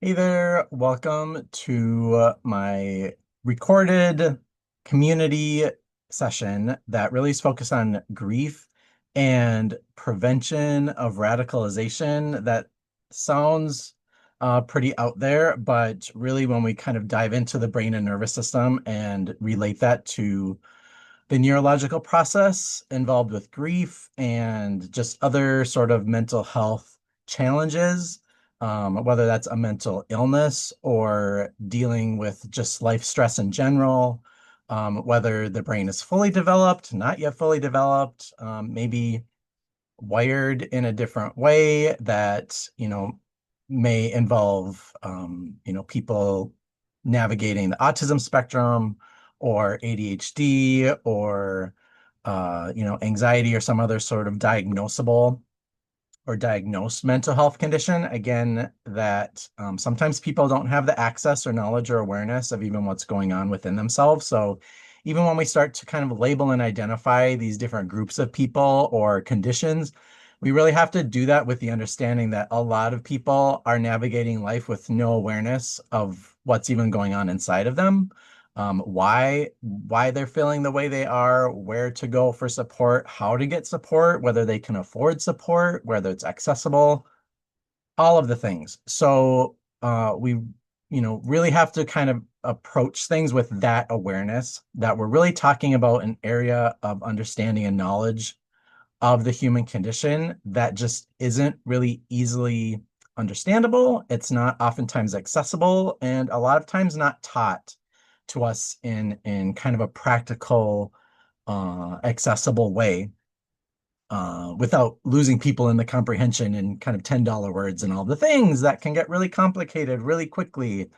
Hey there, welcome to my recorded community session that really is focused on grief and prevention of radicalization. That sounds pretty out there, but really when we kind of dive into the brain and nervous system and relate that to the neurological process involved with grief and just other sort of mental health challenges, whether that's a mental illness or dealing with just life stress in general, whether the brain is fully developed, not yet fully developed, maybe wired in a different way that, may involve, people navigating the autism spectrum or ADHD or, anxiety or some other sort of diagnosable or diagnosed mental health condition. Again, that sometimes people don't have the access or knowledge or awareness of even what's going on within themselves. So even when we start to kind of label and identify these different groups of people or conditions, we really have to do that with the understanding that a lot of people are navigating life with no awareness of what's even going on inside of them, why they're feeling the way they are, where to go for support, how to get support, whether they can afford support, whether it's accessible, all of the things. So we, really have to kind of approach things with that awareness that we're really talking about an area of understanding and knowledge of the human condition that just isn't really easily understandable. It's not oftentimes accessible, and a lot of times not taught to us in kind of a practical, accessible way, without losing people in the comprehension and kind of $10 words and all the things that can get really complicated really quickly.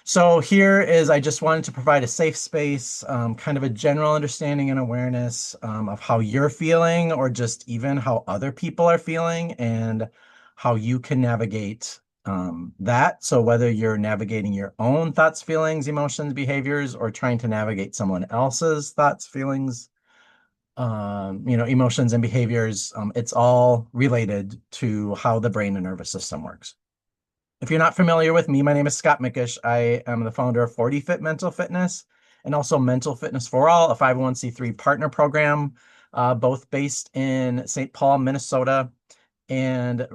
So here is, I just wanted to provide a safe space, kind of a general understanding and awareness of how you're feeling, or just even how other people are feeling, and how you can navigate that. So whether you're navigating your own thoughts, feelings, emotions, behaviors, or trying to navigate someone else's thoughts, feelings, emotions and behaviors, it's all related to how the brain and nervous system works. If you're not familiar with me, my name is Scott Mikesh. I am the founder of 40 Fit Mental Fitness and also Mental Fitness for All, a 501(c)(3) partner program, both based in St. Paul, Minnesota, and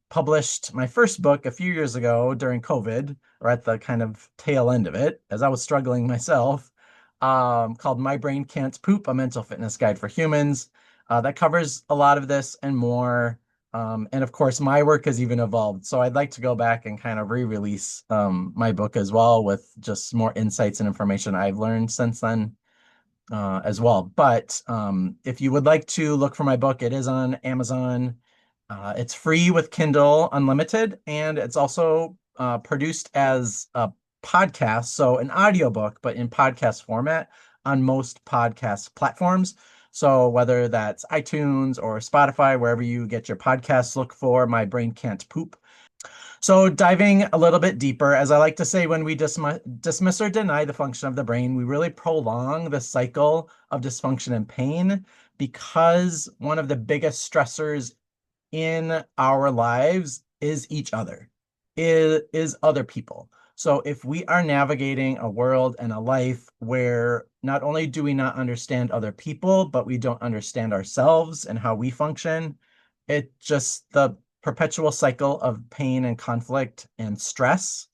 published my first book a few years ago during COVID, or at the kind of tail end of it, as I was struggling myself, called My Brain Can't Poop, a mental fitness guide for humans. That covers a lot of this and more. And of course, my work has even evolved. So I'd like to go back and kind of re-release my book as well, with just more insights and information I've learned since then, as well. But if you would like to look for my book, it is on Amazon. It's free with Kindle Unlimited, and it's also produced as a podcast, so an audiobook, but in podcast format on most podcast platforms. So whether that's iTunes or Spotify, wherever you get your podcasts, look for My Brain Can't Poop. So diving a little bit deeper, as I like to say, when we dismiss or deny the function of the brain, we really prolong the cycle of dysfunction and pain, because one of the biggest stressors in our lives is each other, is other people. So if we are navigating a world and a life where not only do we not understand other people, but we don't understand ourselves and how we function, it just, the perpetual cycle of pain and conflict and stress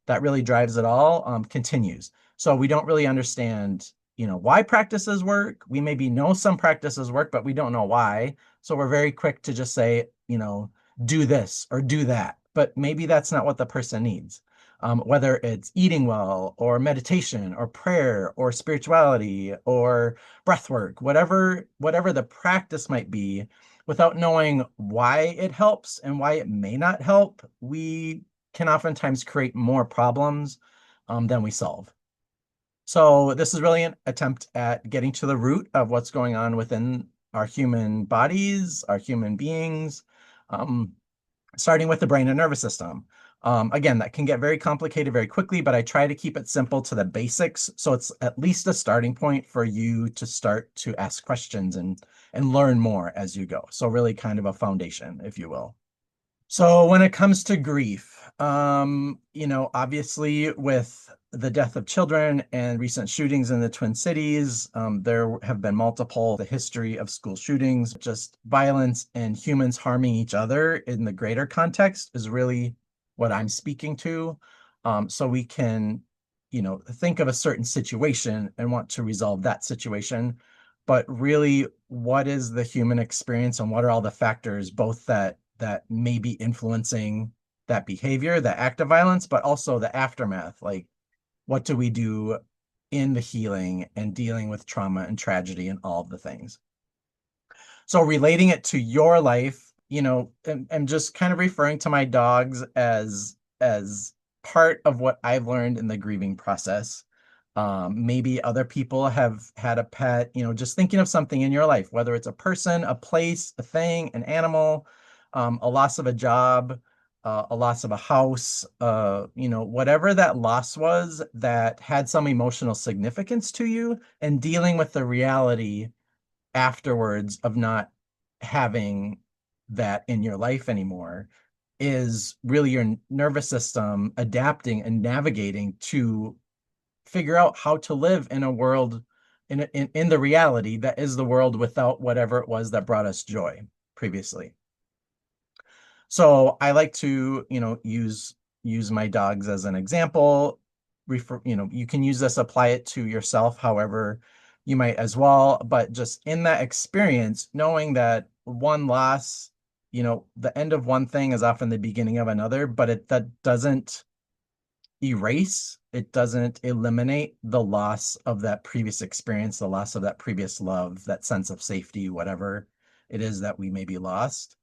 that really drives it all, continues. So we don't really understand, why practices work. We maybe know some practices work, but we don't know why. So we're very quick to just say, do this or do that. But maybe that's not what the person needs. Whether it's eating well or meditation or prayer or spirituality or breath work, whatever the practice might be, without knowing why it helps and why it may not help, we can oftentimes create more problems than we solve. So this is really an attempt at getting to the root of what's going on within our human bodies, our human beings, um, starting with the brain and nervous system. Again, that can get very complicated very quickly, but I try to keep it simple to the basics. So it's at least a starting point for you to start to ask questions and learn more as you go. So really kind of a foundation, if you will. So when it comes to grief, obviously with the death of children and recent shootings in the Twin Cities, there have been multiple, the history of school shootings, just violence and humans harming each other in the greater context is really what I'm speaking to. So we can, think of a certain situation and want to resolve that situation, but really what is the human experience and what are all the factors both that may be influencing that behavior, the act of violence, but also the aftermath. Like, what do we do in the healing and dealing with trauma and tragedy and all of the things? So relating it to your life, and just kind of referring to my dogs as part of what I've learned in the grieving process. Maybe other people have had a pet, just thinking of something in your life, whether it's a person, a place, a thing, an animal, a loss of a job, a loss of a house, whatever that loss was that had some emotional significance to you, and dealing with the reality afterwards of not having that in your life anymore is really your nervous system adapting and navigating to figure out how to live in a world in the reality that is the world without whatever it was that brought us joy previously. So I like to, use my dogs as an example. You can use this, apply it to yourself, however you might as well. But just in that experience, knowing that one loss, the end of one thing is often the beginning of another, but that doesn't erase, it doesn't eliminate the loss of that previous experience, the loss of that previous love, that sense of safety, whatever it is that we maybe lost.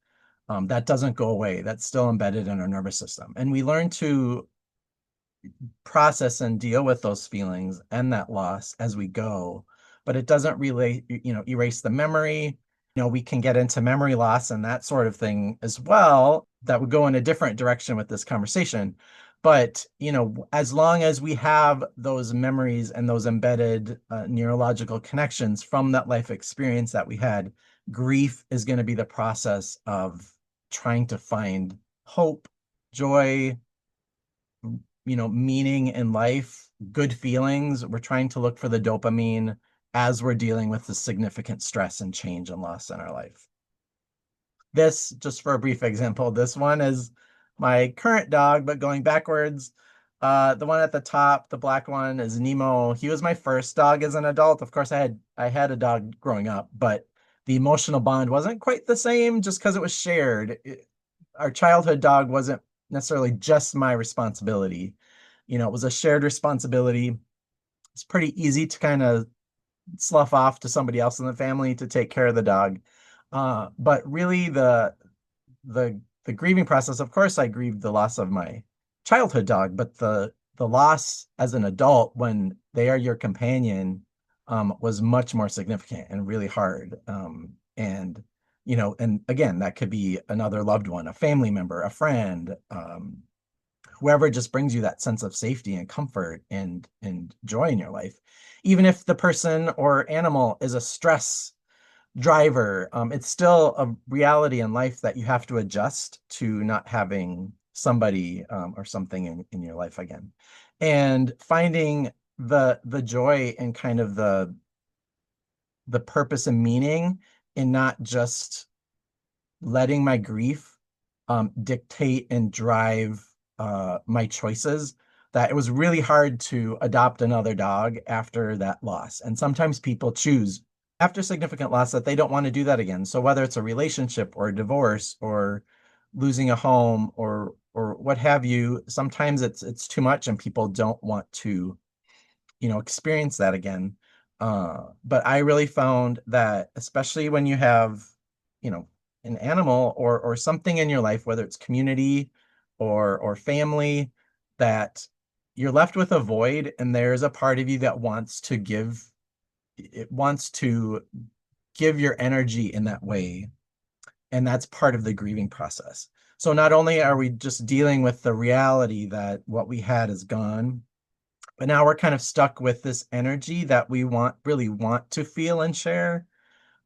That doesn't go away. That's still embedded in our nervous system. And we learn to process and deal with those feelings and that loss as we go, but it doesn't really, erase the memory. We can get into memory loss and that sort of thing as well. That would go in a different direction with this conversation. But, as long as we have those memories and those embedded neurological connections from that life experience that we had, grief is going to be the process of trying to find hope, joy, meaning in life, good feelings. We're trying to look for the dopamine as we're dealing with the significant stress and change and loss in our life. This, just for a brief example, this one is my current dog, but going backwards, the one at the top, the black one, is Nemo. He was my first dog as an adult. Of course, I had a dog growing up, but the emotional bond wasn't quite the same just because it was shared. Our childhood dog wasn't necessarily just my responsibility. It was a shared responsibility. It's pretty easy to kind of slough off to somebody else in the family to take care of the dog. But really the grieving process, of course, I grieved the loss of my childhood dog, but the loss as an adult when they are your companion was much more significant and really hard. And again, that could be another loved one, a family member, a friend, whoever just brings you that sense of safety and comfort and joy in your life. Even if the person or animal is a stress driver, it's still a reality in life that you have to adjust to not having somebody or something in your life again. And finding the joy and kind of the purpose and meaning in not just letting my grief dictate and drive my choices, that it was really hard to adopt another dog after that loss. And sometimes people choose after significant loss that they don't want to do that again. So whether it's a relationship or a divorce or losing a home or what have you, sometimes it's too much and people don't want to, experience that again. But I really found that, especially when you have, an animal or something in your life, whether it's community or family, that you're left with a void, and there's a part of you that wants to give, it wants to give your energy in that way. And that's part of the grieving process. So not only are we just dealing with the reality that what we had is gone, but now we're kind of stuck with this energy that we really want to feel and share,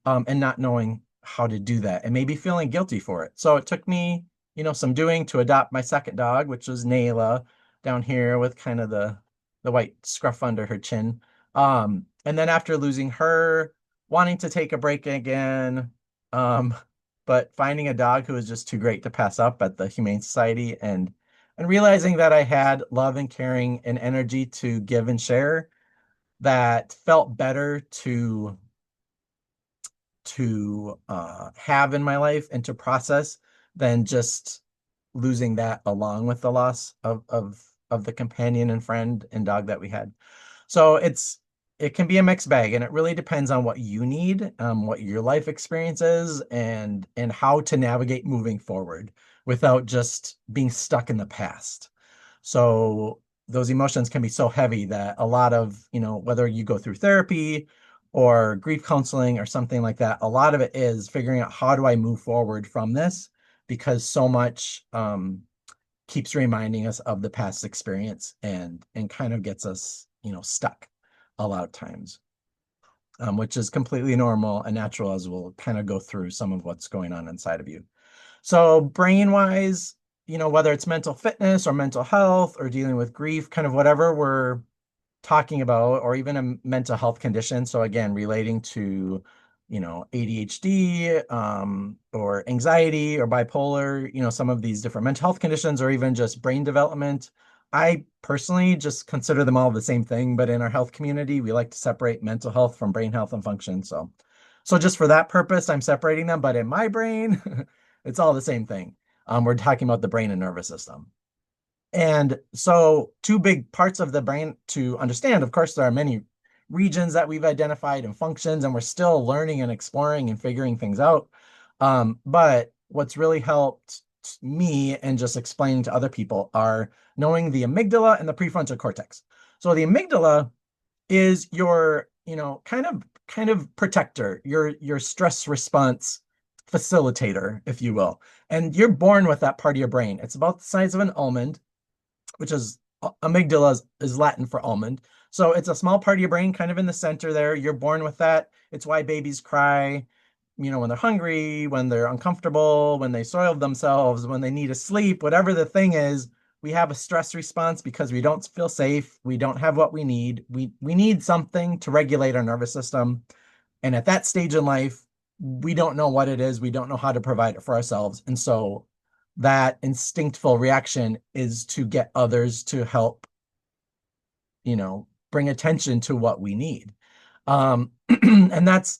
and not knowing how to do that and maybe feeling guilty for it. So it took me, some doing to adopt my second dog, which was Nayla down here with kind of the white scruff under her chin. And then after losing her, wanting to take a break again, um, but finding a dog who was just too great to pass up at the Humane Society and realizing that I had love and caring and energy to give and share that felt better to have in my life and to process than just losing that along with the loss of the companion and friend and dog that we had. So it can be a mixed bag, and it really depends on what you need, what your life experience is, and how to navigate moving forward without just being stuck in the past. So those emotions can be so heavy that a lot of, whether you go through therapy or grief counseling or something like that, a lot of it is figuring out how do I move forward from this because so much keeps reminding us of the past experience and kind of gets us, stuck a lot of times, which is completely normal and natural as we'll kind of go through some of what's going on inside of you. So brain-wise, whether it's mental fitness or mental health or dealing with grief, kind of whatever we're talking about, or even a mental health condition. So again, relating to, ADHD, or anxiety or bipolar, some of these different mental health conditions, or even just brain development. I personally just consider them all the same thing, but in our health community, we like to separate mental health from brain health and function. So just for that purpose, I'm separating them, but in my brain, it's all the same thing. We're talking about the brain and nervous system. And so two big parts of the brain to understand, of course, there are many regions that we've identified and functions, and we're still learning and exploring and figuring things out. But what's really helped me and just explaining to other people are knowing the amygdala and the prefrontal cortex. So the amygdala is your, kind of protector, your stress response facilitator, if you will. And you're born with that part of your brain. It's about the size of an almond, which is amygdala is Latin for almond. So it's a small part of your brain, kind of in the center there. You're born with that. It's why babies cry, when they're hungry, when they're uncomfortable, when they soiled themselves, when they need to sleep, whatever the thing is, we have a stress response because we don't feel safe. We don't have what we need. We need something to regulate our nervous system. And at that stage in life, we don't know what it is. We don't know how to provide it for ourselves. And so that instinctful reaction is to get others to help, bring attention to what we need. And that's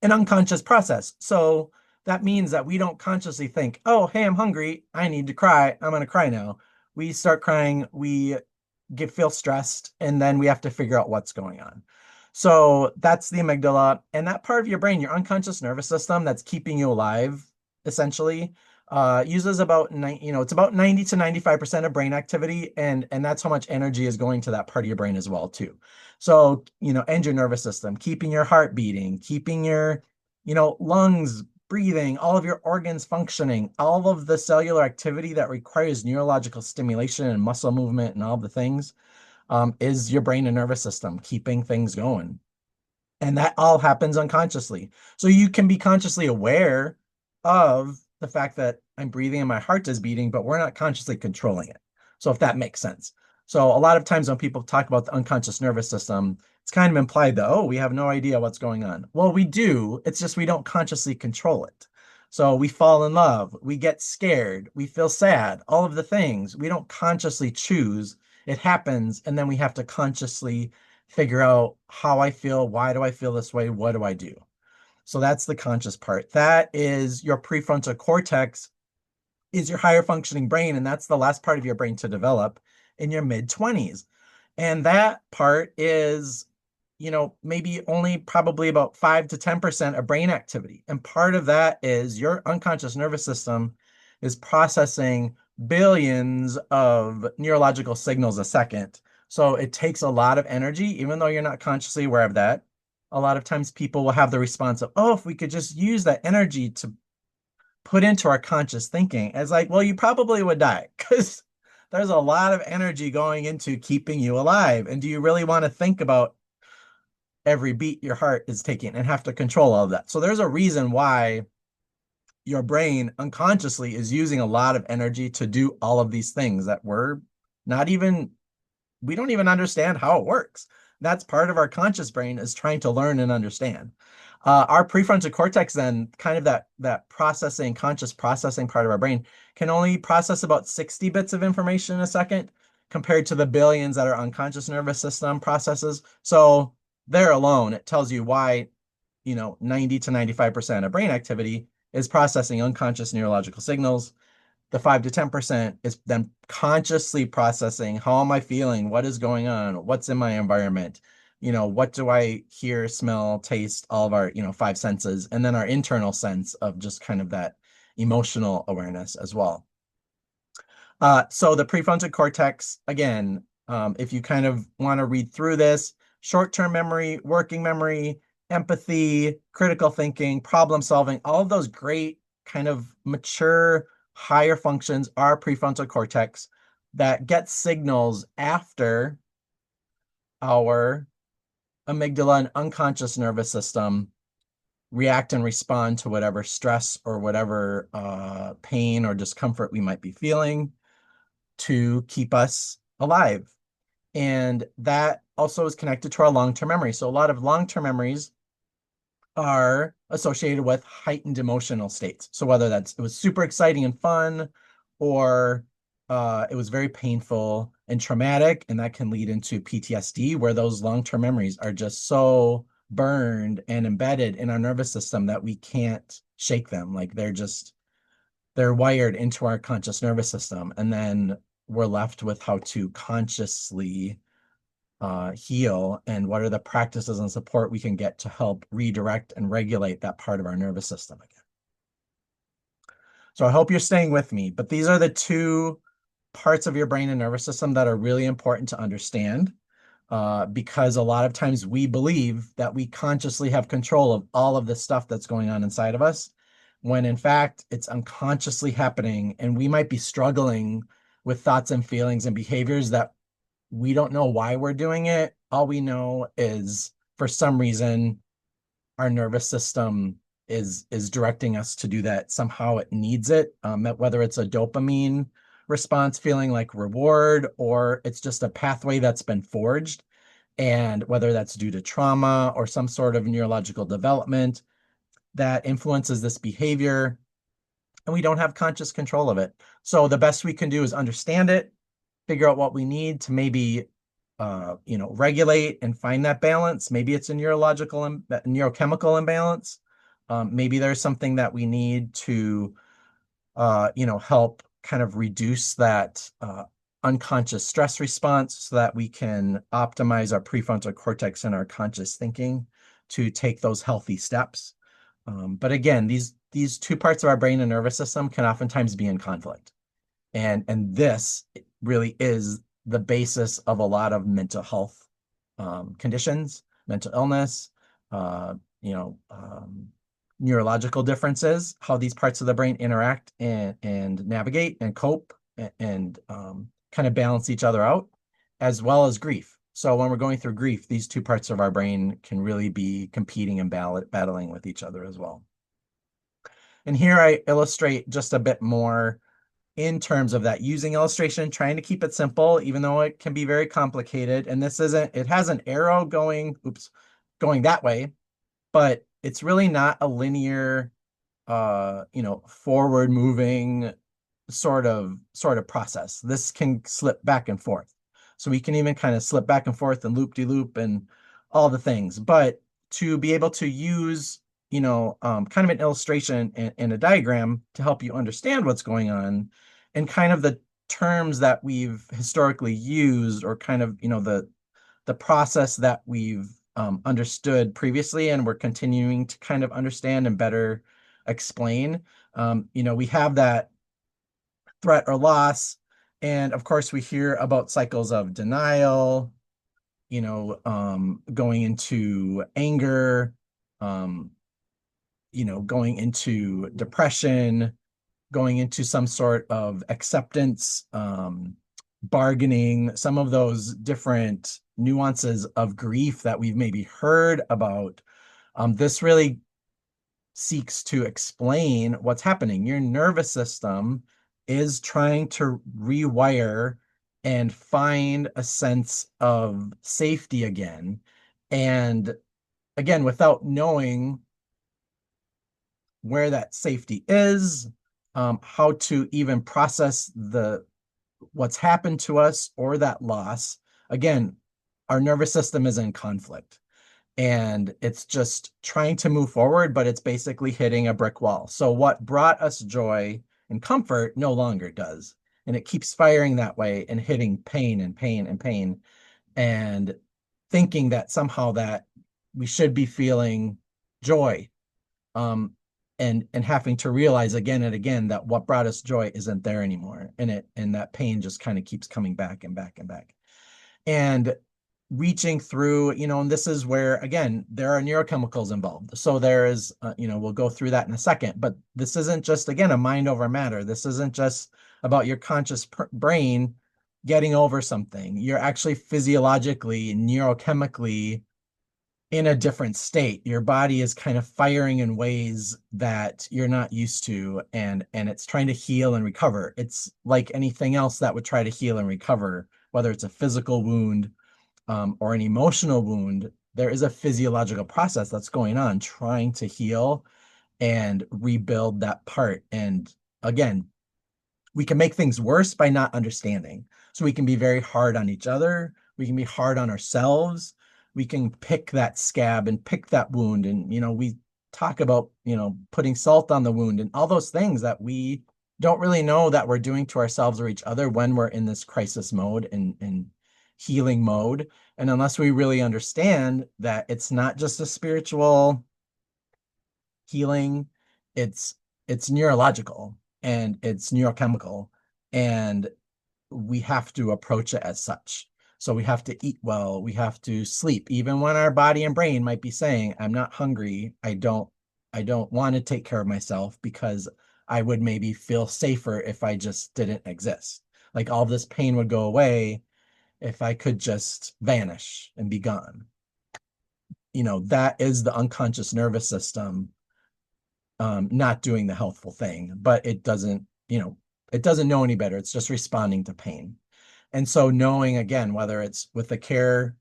an unconscious process. So that means that we don't consciously think, oh, hey, I'm hungry. I need to cry. I'm going to cry now. We start crying. We feel stressed, and then we have to figure out what's going on. So that's the amygdala, and that part of your brain, your unconscious nervous system that's keeping you alive, essentially, uses it's about 90 to 95% of brain activity, and that's how much energy is going to that part of your brain as well, too. So, and your nervous system, keeping your heart beating, keeping your, lungs breathing, all of your organs functioning, all of the cellular activity that requires neurological stimulation and muscle movement and all the things, is your brain and nervous system keeping things going. And that all happens unconsciously. So you can be consciously aware of the fact that I'm breathing and my heart is beating, but we're not consciously controlling it. So if that makes sense. So a lot of times when people talk about the unconscious nervous system, it's kind of implied that, oh, we have no idea what's going on. Well, we do. It's just we don't consciously control it. So we fall in love, we get scared, we feel sad, all of the things. We don't consciously choose. It happens, and then we have to consciously figure out how I feel, why do I feel this way, what do I do? So that's the conscious part. That is your prefrontal cortex, is your higher functioning brain, and that's the last part of your brain to develop in your mid 20s. And that part is, maybe only probably about 5 to 10% of brain activity. And part of that is your unconscious nervous system is processing billions of neurological signals a second. So it takes a lot of energy, even though you're not consciously aware of that. A lot of times people will have the response of, oh, if we could just use that energy to put into our conscious thinking, it's like, well, you probably would die because there's a lot of energy going into keeping you alive. And do you really want to think about every beat your heart is taking and have to control all of that? So there's a reason why your brain unconsciously is using a lot of energy to do all of these things that not even, we don't even understand how it works. That's part of our conscious brain, is trying to learn and understand. Our prefrontal cortex, then, kind of that processing, conscious processing part of our brain, can only process about 60 bits of information a second compared to the billions that our unconscious nervous system processes. So there alone, it tells you why, 90 to 95% of brain activity is processing unconscious neurological signals. The 5 to 10% is then consciously processing, how am I feeling? What is going on? What's in my environment? What do I hear, smell, taste, all of our, five senses, and then our internal sense of just kind of that emotional awareness as well. So the prefrontal cortex, again, if you kind of want to read through this, short-term memory, working memory, empathy, critical thinking, problem solving, all of those great kind of mature, higher functions are prefrontal cortex that get signals after our amygdala and unconscious nervous system react and respond to whatever stress or whatever pain or discomfort we might be feeling to keep us alive. And that also is connected to our long-term memory. So a lot of long-term memories are associated with heightened emotional states. So whether it was super exciting and fun, or it was very painful and traumatic, and that can lead into PTSD, where those long-term memories are just so burned and embedded in our nervous system that we can't shake them. Like they're wired into our conscious nervous system. And then we're left with how to consciously heal, and what are the practices and support we can get to help redirect and regulate that part of our nervous system again. So I hope you're staying with me, but these are the two parts of your brain and nervous system that are really important to understand, because a lot of times we believe that we consciously have control of all of the stuff that's going on inside of us, when in fact it's unconsciously happening, and we might be struggling with thoughts and feelings and behaviors that we don't know why we're doing it. All we know is, for some reason, our nervous system is directing us to do that. Somehow it needs it, whether it's a dopamine response feeling like reward, or it's just a pathway that's been forged, and whether that's due to trauma or some sort of neurological development that influences this behavior, and we don't have conscious control of it. So the best we can do is understand it, figure out what we need to maybe regulate and find that balance. Maybe it's a neurological and neurochemical imbalance. Maybe there's something that we need to help kind of reduce that unconscious stress response, so that we can optimize our prefrontal cortex and our conscious thinking to take those healthy steps. But again, these two parts of our brain and nervous system can oftentimes be in conflict. And this really is the basis of a lot of mental health conditions, mental illness, neurological differences, how these parts of the brain interact and navigate and cope and kind of balance each other out, as well as grief. So when we're going through grief, these two parts of our brain can really be competing and battling with each other as well. And here I illustrate just a bit more in terms of that, using illustration, trying to keep it simple, even though it can be very complicated. And it has an arrow going that way, but it's really not a linear, forward moving sort of process. This can slip back and forth. So we can even kind of slip back and forth and loop-de-loop and all the things. But to be able to use, kind of an illustration and a diagram to help you understand what's going on, and kind of the terms that we've historically used, or kind of, the process that we've understood previously and we're continuing to kind of understand and better explain. We have that threat or loss, and of course we hear about cycles of denial, going into anger, going into depression, going into some sort of acceptance, bargaining, some of those different nuances of grief that we've maybe heard about. This really seeks to explain what's happening. Your nervous system is trying to rewire and find a sense of safety again. And again, without knowing where that safety is, how to even process what's happened to us or that loss. Again, our nervous system is in conflict and it's just trying to move forward, but it's basically hitting a brick wall. So what brought us joy and comfort no longer does. And it keeps firing that way and hitting pain and pain and pain and thinking that somehow that we should be feeling joy. And having to realize again and again that what brought us joy isn't there anymore. And that pain just kind of keeps coming back and back and back. And reaching through, and this is where, again, there are neurochemicals involved. So there is, we'll go through that in a second, but this isn't just, again, a mind over matter. This isn't just about your conscious brain getting over something. You're actually physiologically, neurochemically in a different state. Your body is kind of firing in ways that you're not used to, and it's trying to heal and recover. It's like anything else that would try to heal and recover, whether it's a physical wound or an emotional wound. There is a physiological process that's going on trying to heal and rebuild that part. And again, we can make things worse by not understanding. So we can be very hard on each other. We can be hard on ourselves. We can pick that scab and pick that wound. And, we talk about, putting salt on the wound and all those things that we don't really know that we're doing to ourselves or each other when we're in this crisis mode and healing mode. And unless we really understand that it's not just a spiritual healing, it's neurological and it's neurochemical, and we have to approach it as such. So we have to eat well, we have to sleep, even when our body and brain might be saying, I'm not hungry, I don't want to take care of myself because I would maybe feel safer if I just didn't exist. Like all this pain would go away if I could just vanish and be gone. That is the unconscious nervous system not doing the healthful thing, but it doesn't know any better. It's just responding to pain. And so knowing, again, whether it's with a care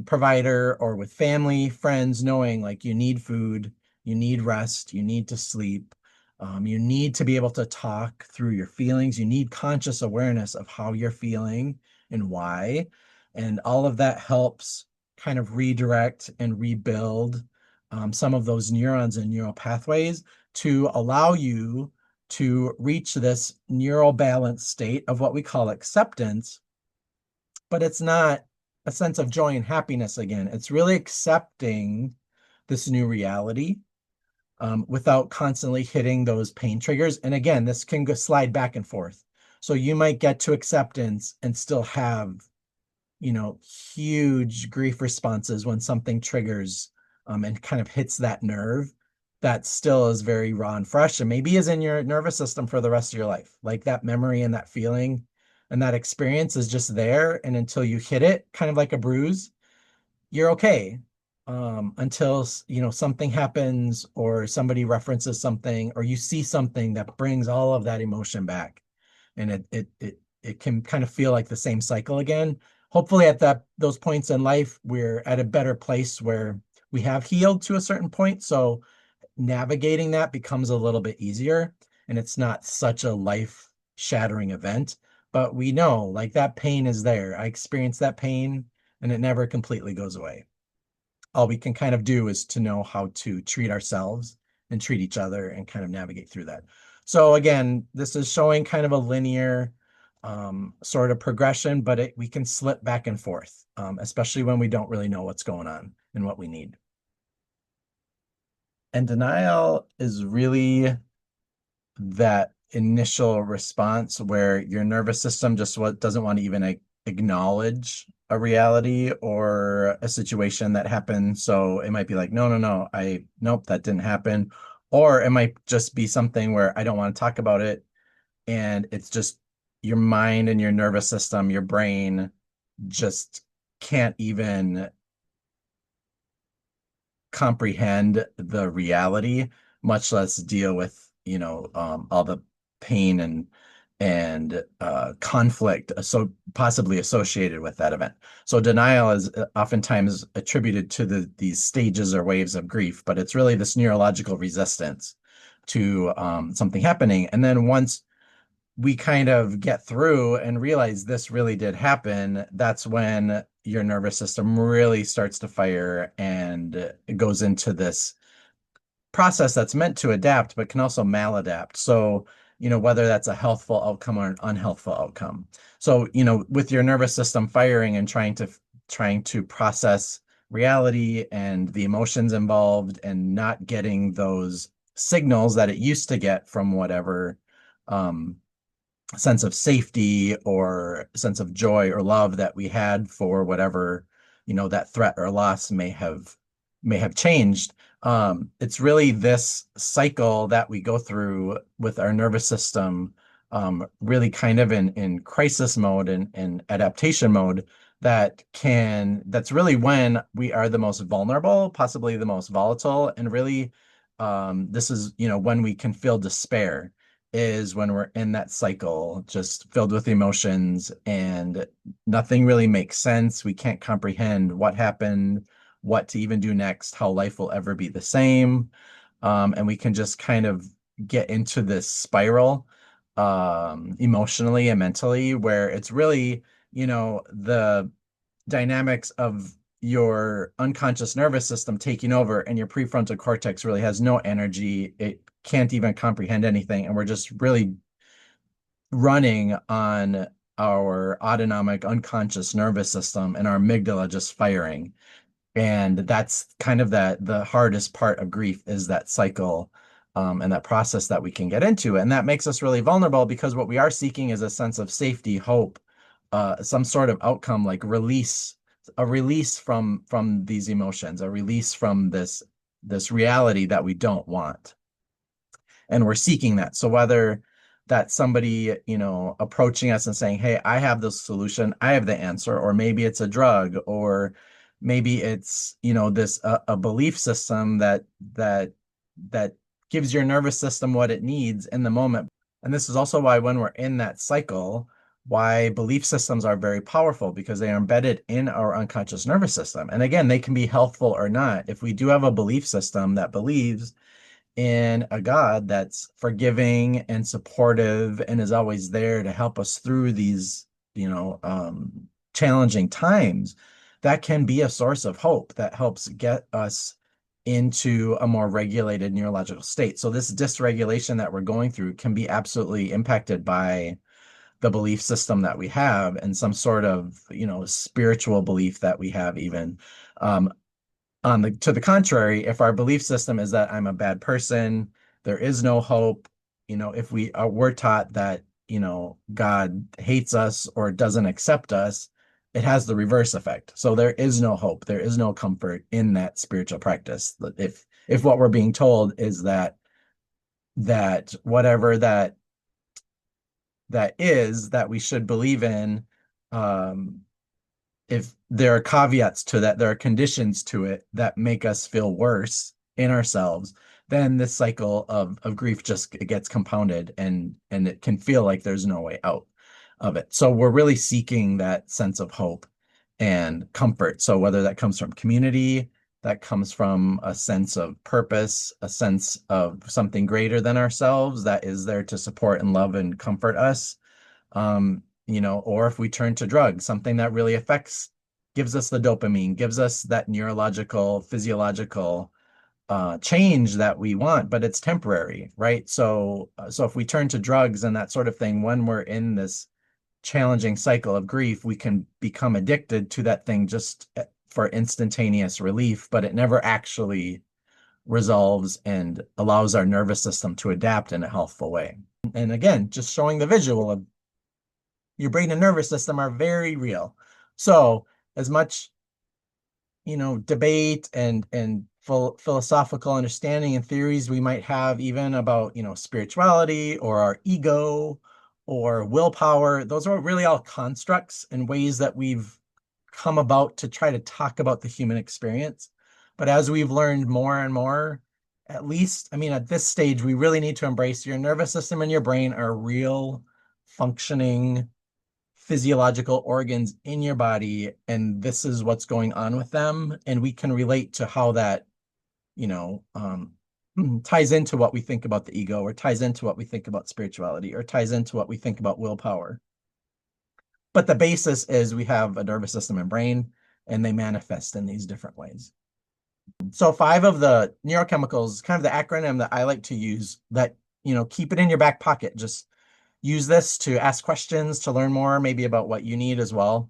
provider or with family, friends, knowing like you need food, you need rest, you need to sleep, you need to be able to talk through your feelings, you need conscious awareness of how you're feeling and why. And all of that helps kind of redirect and rebuild some of those neurons and neural pathways to allow you to reach this neural balance state of what we call acceptance. But it's not a sense of joy and happiness again. It's really accepting this new reality without constantly hitting those pain triggers. And again, this can slide back and forth. So you might get to acceptance and still have, huge grief responses when something triggers and kind of hits that nerve that still is very raw and fresh and maybe is in your nervous system for the rest of your life. Like that memory and that feeling and that experience is just there. And until you hit it, kind of like a bruise, you're okay. Until, something happens or somebody references something or you see something that brings all of that emotion back. And it can kind of feel like the same cycle again. Hopefully at those points in life, we're at a better place where we have healed to a certain point. So navigating that becomes a little bit easier and it's not such a life shattering event, but we know like that pain is there. I experienced that pain and it never completely goes away. All we can kind of do is to know how to treat ourselves and treat each other and kind of navigate through that. So again, this is showing kind of a linear sort of progression, but we can slip back and forth, especially when we don't really know what's going on and what we need. And denial is really that initial response where your nervous system just doesn't want to even acknowledge a reality or a situation that happened. So it might be like, no, nope, that didn't happen. Or it might just be something where I don't want to talk about it. And it's just your mind and your nervous system, your brain just can't even comprehend the reality, much less deal with, all the pain and conflict so possibly associated with that event. So denial is oftentimes attributed to these stages or waves of grief, but it's really this neurological resistance to something happening. And then once we kind of get through and realize this really did happen, that's when your nervous system really starts to fire and it goes into this process that's meant to adapt, but can also maladapt. So, whether that's a healthful outcome or an unhealthful outcome. So, with your nervous system firing and trying to process reality and the emotions involved and not getting those signals that it used to get from whatever um, sense of safety or sense of joy or love that we had for whatever, that threat or loss may have changed. It's really this cycle that we go through with our nervous system, really kind of in crisis mode and adaptation mode that's really when we are the most vulnerable, possibly the most volatile, and really this is, when we can feel despair is when we're in that cycle, just filled with emotions and nothing really makes sense. We can't comprehend what happened, what to even do next, how life will ever be the same. And we can just kind of get into this spiral emotionally and mentally where it's really, the dynamics of your unconscious nervous system taking over and your prefrontal cortex really has no energy. It can't even comprehend anything. And we're just really running on our autonomic unconscious nervous system and our amygdala just firing. And that's kind of the hardest part of grief is that cycle and that process that we can get into. And that makes us really vulnerable because what we are seeking is a sense of safety, hope, some sort of outcome like a release from these emotions, a release from this reality that we don't want. And we're seeking that. So whether that's somebody, approaching us and saying, "Hey, I have the solution, I have the answer," or maybe it's a drug, or maybe it's, this a belief system that gives your nervous system what it needs in the moment. And this is also why when we're in that cycle, why belief systems are very powerful because they are embedded in our unconscious nervous system. And again, they can be healthful or not. If we do have a belief system that believes in a God that's forgiving and supportive and is always there to help us through these, challenging times, that can be a source of hope that helps get us into a more regulated neurological state. So this dysregulation that we're going through can be absolutely impacted by the belief system that we have and some sort of, spiritual belief that we have even. To the contrary, if our belief system is that I'm a bad person, there is no hope, if we're taught that, God hates us or doesn't accept us, it has the reverse effect. So there is no hope, there is no comfort in that spiritual practice. If what we're being told is that whatever that is that we should believe in, um, if there are caveats to that, there are conditions to it that make us feel worse in ourselves, then this cycle of grief just gets compounded and it can feel like there's no way out of it. So we're really seeking that sense of hope and comfort. So whether that comes from community, that comes from a sense of purpose, a sense of something greater than ourselves that is there to support and love and comfort us, or if we turn to drugs, something that really gives us the dopamine, gives us that neurological, physiological change that we want, but it's temporary, right? So if we turn to drugs and that sort of thing, when we're in this challenging cycle of grief, we can become addicted to that thing just for instantaneous relief, but it never actually resolves and allows our nervous system to adapt in a healthful way. And again, just showing the visual of your brain and nervous system are very real. So as much, debate and philosophical understanding and theories we might have even about, spirituality or our ego or willpower, those are really all constructs and ways that we've come about to try to talk about the human experience. But as we've learned more and more, at least, I mean, at this stage, we really need to embrace your nervous system and your brain are real functioning physiological organs in your body, and this is what's going on with them. And we can relate to how that, you know, ties into what we think about the ego, or ties into what we think about spirituality, or ties into what we think about willpower. But the basis is we have a nervous system and brain, and they manifest in these different ways. So 5 of the neurochemicals, kind of the acronym that I like to use, that, keep it in your back pocket. Just use this to ask questions, to learn more, maybe about what you need as well,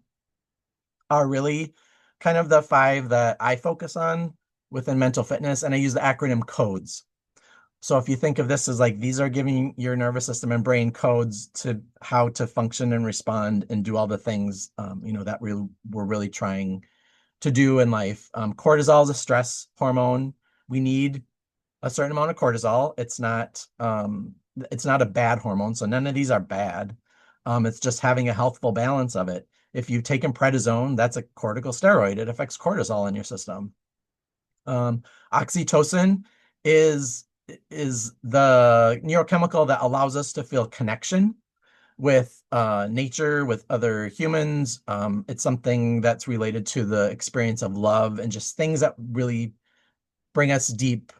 are really kind of the 5 that I focus on within mental fitness. And I use the acronym codes. So if you think of this as like, these are giving your nervous system and brain codes to how to function and respond and do all the things, that we're really trying to do in life. Cortisol is a stress hormone. We need a certain amount of cortisol. It's not a bad hormone, so none of these are bad. It's just having a healthful balance of it. If you've taken prednisone, that's a corticosteroid. It affects cortisol in your system. Oxytocin is the neurochemical that allows us to feel connection with nature, with other humans. It's something that's related to the experience of love and just things that really bring us deep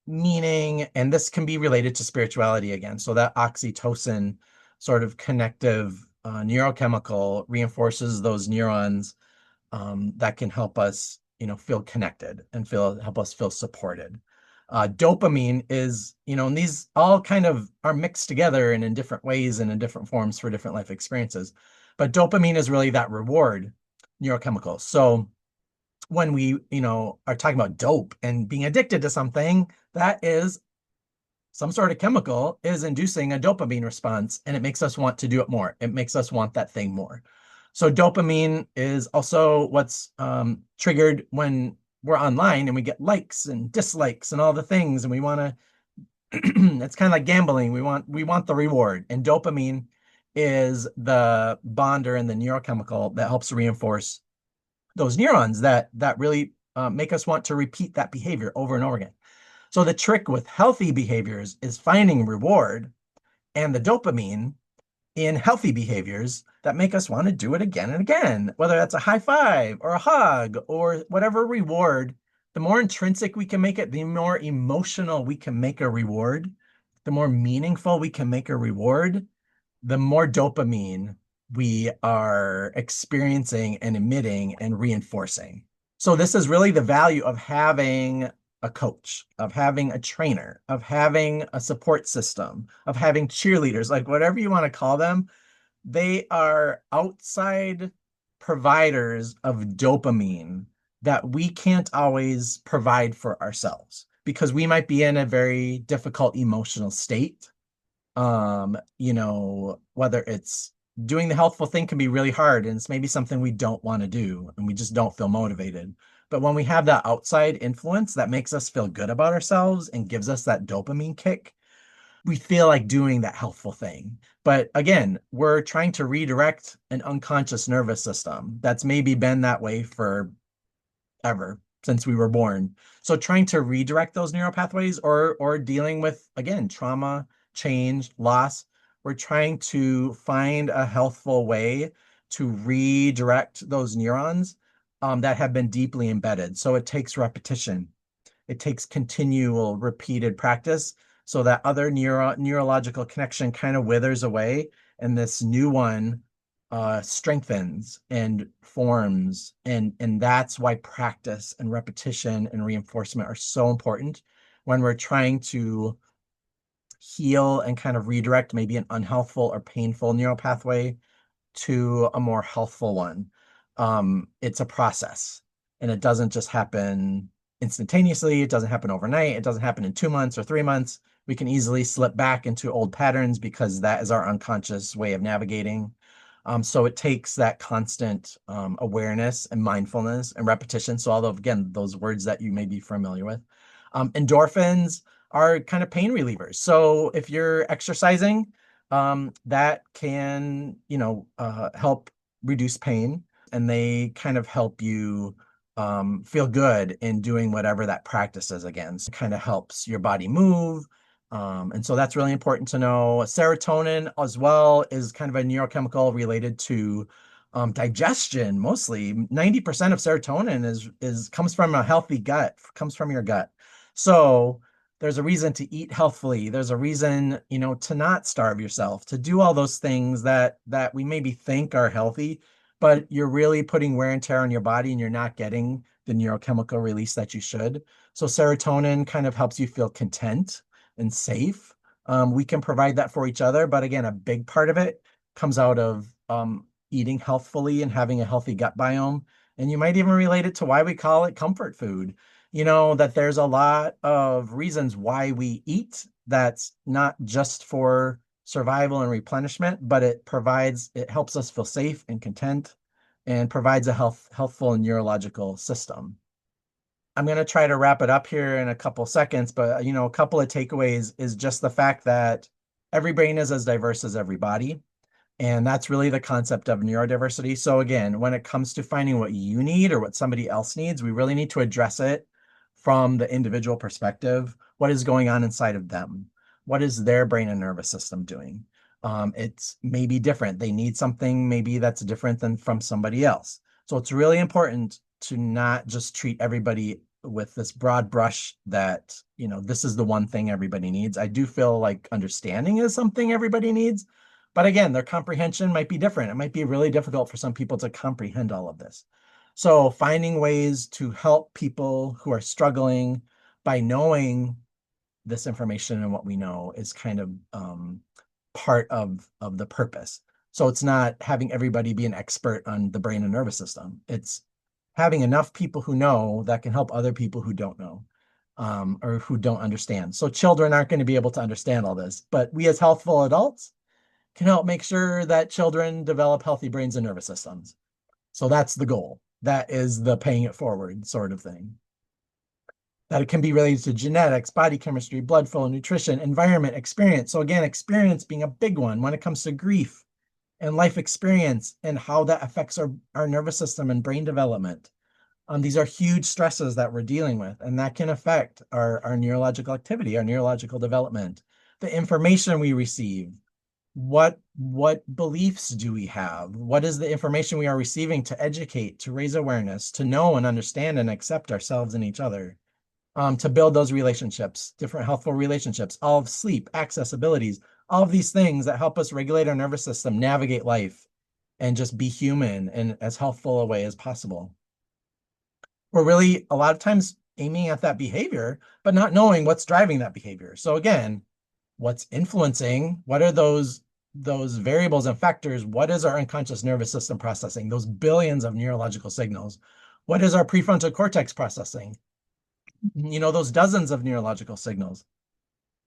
meaning. And this can be related to spirituality again. So that oxytocin sort of connective neurochemical reinforces those neurons that can help us, feel connected and help us feel supported. Dopamine is, and these all kind of are mixed together and in different ways and in different forms for different life experiences. But dopamine is really that reward neurochemical. So when we, are talking about dope and being addicted to something, that is some sort of chemical is inducing a dopamine response, and it makes us want to do it more. It makes us want that thing more. So dopamine is also what's triggered when we're online and we get likes and dislikes and all the things, and we want to, it's kind of like gambling. We want the reward, and dopamine is the bonder and the neurochemical that helps reinforce those neurons that really make us want to repeat that behavior over and over again. So the trick with healthy behaviors is finding reward and the dopamine in healthy behaviors that make us want to do it again and again, whether that's a high five or a hug or whatever reward. The more intrinsic we can make it, the more emotional we can make a reward, the more meaningful we can make a reward, the more dopamine we are experiencing and emitting and reinforcing. So this is really the value of having a coach, of having a trainer, of having a support system, of having cheerleaders, like whatever you want to call them. They are outside providers of dopamine that we can't always provide for ourselves because we might be in a very difficult emotional state. Whether it's doing the healthful thing can be really hard, and it's maybe something we don't want to do and we just don't feel motivated. But when we have that outside influence that makes us feel good about ourselves and gives us that dopamine kick, we feel like doing that healthful thing. But again, we're trying to redirect an unconscious nervous system that's maybe been that way for ever since we were born. So trying to redirect those neural pathways, or dealing with, again, trauma, change, loss, we're trying to find a healthful way to redirect those neurons that have been deeply embedded. So it takes repetition. It takes continual repeated practice so that other neurological connection kind of withers away and this new one strengthens and forms. And that's why practice and repetition and reinforcement are so important when we're trying to heal and kind of redirect maybe an unhealthful or painful neural pathway to a more healthful one. It's a process, and it doesn't just happen instantaneously. It doesn't happen overnight. It doesn't happen in 2 months or 3 months. We can easily slip back into old patterns because that is our unconscious way of navigating. So it takes that constant awareness and mindfulness and repetition. So although, again, those words that you may be familiar with. Endorphins are kind of pain relievers. So if you're exercising, that can, help reduce pain, and they kind of help you feel good in doing whatever that practice is again. So it kind of helps your body move. And so that's really important to know. Serotonin as well is kind of a neurochemical related to digestion. Mostly 90% of serotonin is comes from a healthy gut, comes from your gut. So there's a reason to eat healthfully. There's a reason, to not starve yourself, to do all those things that we maybe think are healthy, but you're really putting wear and tear on your body and you're not getting the neurochemical release that you should. So serotonin kind of helps you feel content and safe. We can provide that for each other, but again, a big part of it comes out of eating healthfully and having a healthy gut biome. And you might even relate it to why we call it comfort food. That there's a lot of reasons why we eat that's not just for survival and replenishment, but it helps us feel safe and content and provides a healthful and neurological system. I'm going to try to wrap it up here in a couple seconds, but a couple of takeaways is just the fact that every brain is as diverse as every body. And that's really the concept of neurodiversity. So again, when it comes to finding what you need or what somebody else needs, we really need to address it from the individual perspective. What is going on inside of them? What is their brain and nervous system doing? It's maybe different. They need something maybe that's different than from somebody else. So it's really important to not just treat everybody with this broad brush that, this is the one thing everybody needs. I do feel like understanding is something everybody needs. But again, their comprehension might be different. It might be really difficult for some people to comprehend all of this. So finding ways to help people who are struggling by knowing this information and what we know is kind of part of the purpose. So it's not having everybody be an expert on the brain and nervous system. It's having enough people who know that can help other people who don't know. Or who don't understand. So children aren't going to be able to understand all this, but we as healthful adults can help make sure that children develop healthy brains and nervous systems. So that's the goal. That is the paying it forward sort of thing. That it can be related to genetics, body chemistry, blood flow, nutrition, environment, experience. So again, experience being a big one when it comes to grief and life experience and how that affects our nervous system and brain development. These are huge stresses that we're dealing with, and that can affect our neurological activity, our neurological development, the information we receive, what beliefs do we have? What is the information we are receiving to educate, to raise awareness, to know and understand and accept ourselves and each other, to build those relationships, different healthful relationships, all of sleep, accessibilities, all of these things that help us regulate our nervous system, navigate life, and just be human in as healthful a way as possible. We're really a lot of times aiming at that behavior, but not knowing what's driving that behavior. So again, what's influencing, what are those variables and factors? What is our unconscious nervous system processing? Those billions of neurological signals. What is our prefrontal cortex processing? Those dozens of neurological signals.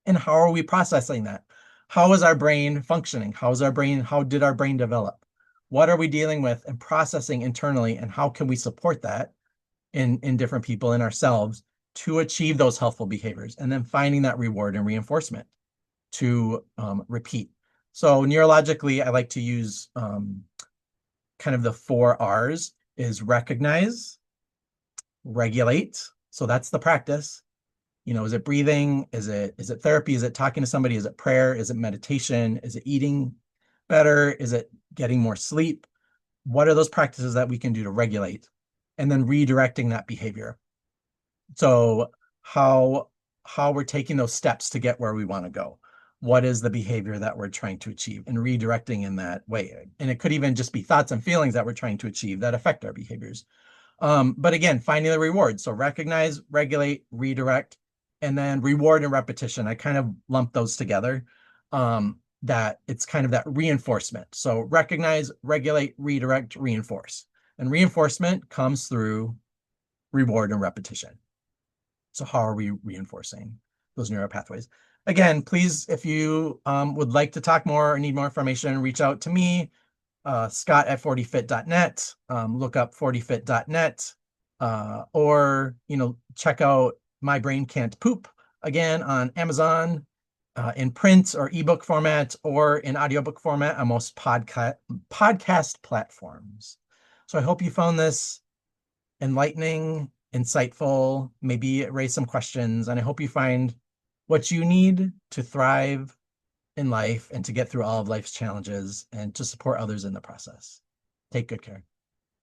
And how are we processing that? How is our brain functioning? How did our brain develop? What are we dealing with and processing internally? And how can we support that in different people, in ourselves, to achieve those healthful behaviors? And then finding that reward and reinforcement to repeat. So neurologically, I like to use kind of the 4 R's is recognize, regulate. So that's the practice. Is it breathing? Is it therapy? Is it talking to somebody? Is it prayer? Is it meditation? Is it eating better? Is it getting more sleep? What are those practices that we can do to regulate? And then redirecting that behavior. So how we're taking those steps to get where we want to go. What is the behavior that we're trying to achieve and redirecting in that way? And it could even just be thoughts and feelings that we're trying to achieve that affect our behaviors. But again, finding the reward. So recognize, regulate, redirect, and then reward and repetition. I kind of lump those together. That it's kind of that reinforcement. So recognize, regulate, redirect, reinforce. And reinforcement comes through reward and repetition. So how are we reinforcing those neural pathways? Again, please, if you would like to talk more or need more information, reach out to me, Scott at 40fit.net. Look up 40fit.net, or check out My Brain Can't Poop again on Amazon, in print or ebook format, or in audiobook format on most podcast platforms. So I hope you found this enlightening, insightful, maybe raise some questions, and I hope you find what you need to thrive in life and to get through all of life's challenges and to support others in the process. Take good care.